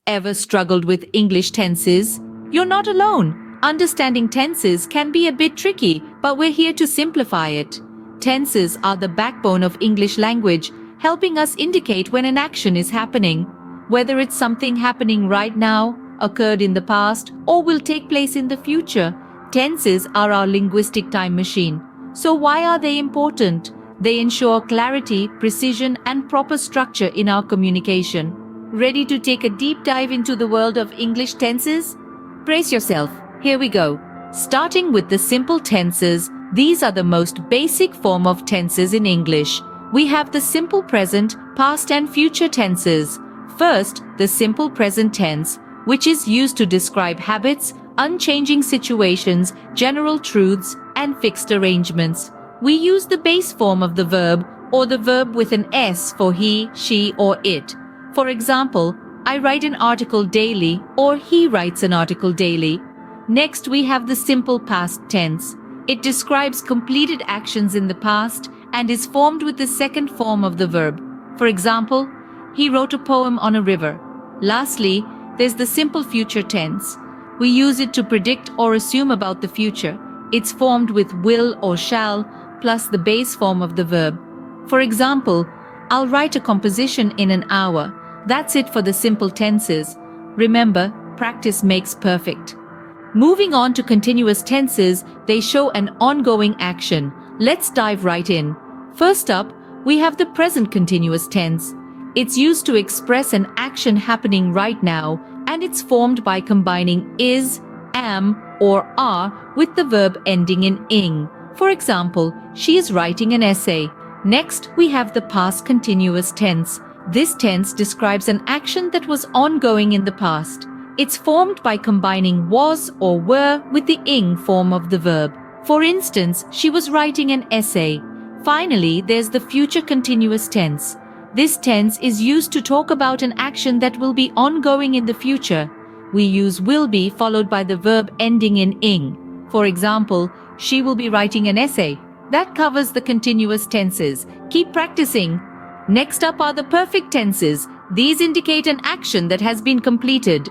Ever struggled with English tenses? You're not alone. Understanding tenses can be a bit tricky, but we're here to simplify it. Tenses are the backbone of English language, helping us indicate when an action is happening. Whether it's something happening right now, occurred in the past, or will take place in the future, tenses are our linguistic time machine. So why are they important? They ensure clarity, precision, and proper structure in our communication. Ready to take a deep dive into the world of English tenses? Brace yourself. Here we go. Starting with the simple tenses, these are the most basic form of tenses in English. We have the simple present, past, and future tenses. First, the simple present tense, which is used to describe habits, unchanging situations, general truths, and fixed arrangements. We use the base form of the verb or the verb with an S for he, she, or it. For example, I write an article daily or he writes an article daily. Next, we have the simple past tense. It describes completed actions in the past and is formed with the second form of the verb. For example, he wrote a poem on a river. Lastly, there's the simple future tense. We use it to predict or assume about the future. It's formed with will or shall plus the base form of the verb. For example, I'll write a composition in an hour. That's it for the simple tenses. Remember, practice makes perfect. Moving on to continuous tenses, they show an ongoing action. Let's dive right in. First up, we have the present continuous tense. It's used to express an action happening right now, and it's formed by combining is, am, or are with the verb ending in ing. For example, she is writing an essay. Next, we have the past continuous tense. This tense describes an action that was ongoing in the past. It's formed by combining was or were with the ing form of the verb. For instance, she was writing an essay. Finally, there's the future continuous tense. This tense is used to talk about an action that will be ongoing in the future. We use will be followed by the verb ending in ing. For example, she will be writing an essay. That covers the continuous tenses. Keep practicing. Next up are the perfect tenses. These indicate an action that has been completed.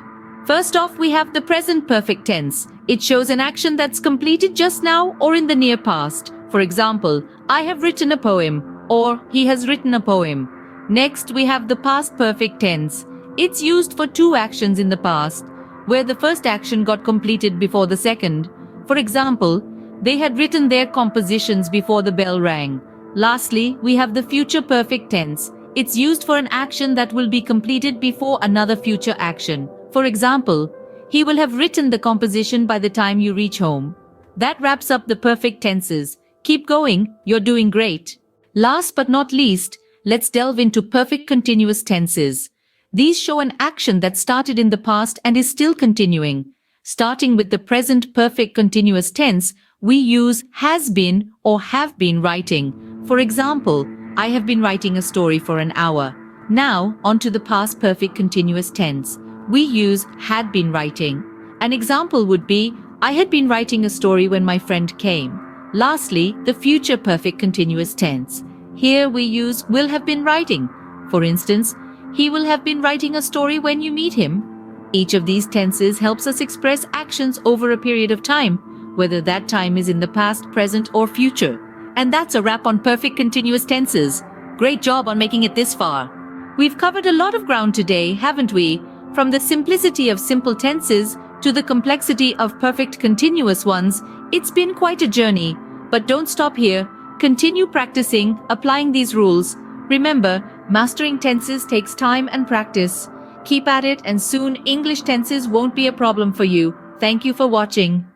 First off, we have the present perfect tense. It shows an action that's completed just now or in the near past. For example, I have written a poem, or he has written a poem. Next, we have the past perfect tense. It's used for two actions in the past, where the first action got completed before the second. For example, they had written their compositions before the bell rang. Lastly, we have the future perfect tense. It's used for an action that will be completed before another future action. For example, he will have written the composition by the time you reach home. That wraps up the perfect tenses. Keep going, you're doing great. Last but not least, let's delve into perfect continuous tenses. These show an action that started in the past and is still continuing. Starting with the present perfect continuous tense, we use has been or have been writing. For example, I have been writing a story for an hour. Now, onto the past perfect continuous tense. We use had been writing. An example would be, I had been writing a story when my friend came. Lastly, the future perfect continuous tense. Here we use will have been writing. For instance, he will have been writing a story when you meet him. Each of these tenses helps us express actions over a period of time, whether that time is in the past, present, or future. And that's a wrap on perfect continuous tenses. Great job on making it this far. We've covered a lot of ground today, haven't we? From the simplicity of simple tenses to the complexity of perfect continuous ones, it's been quite a journey. But don't stop here. Continue practicing, applying these rules. Remember, mastering tenses takes time and practice. Keep at it, and soon English tenses won't be a problem for you. Thank you for watching.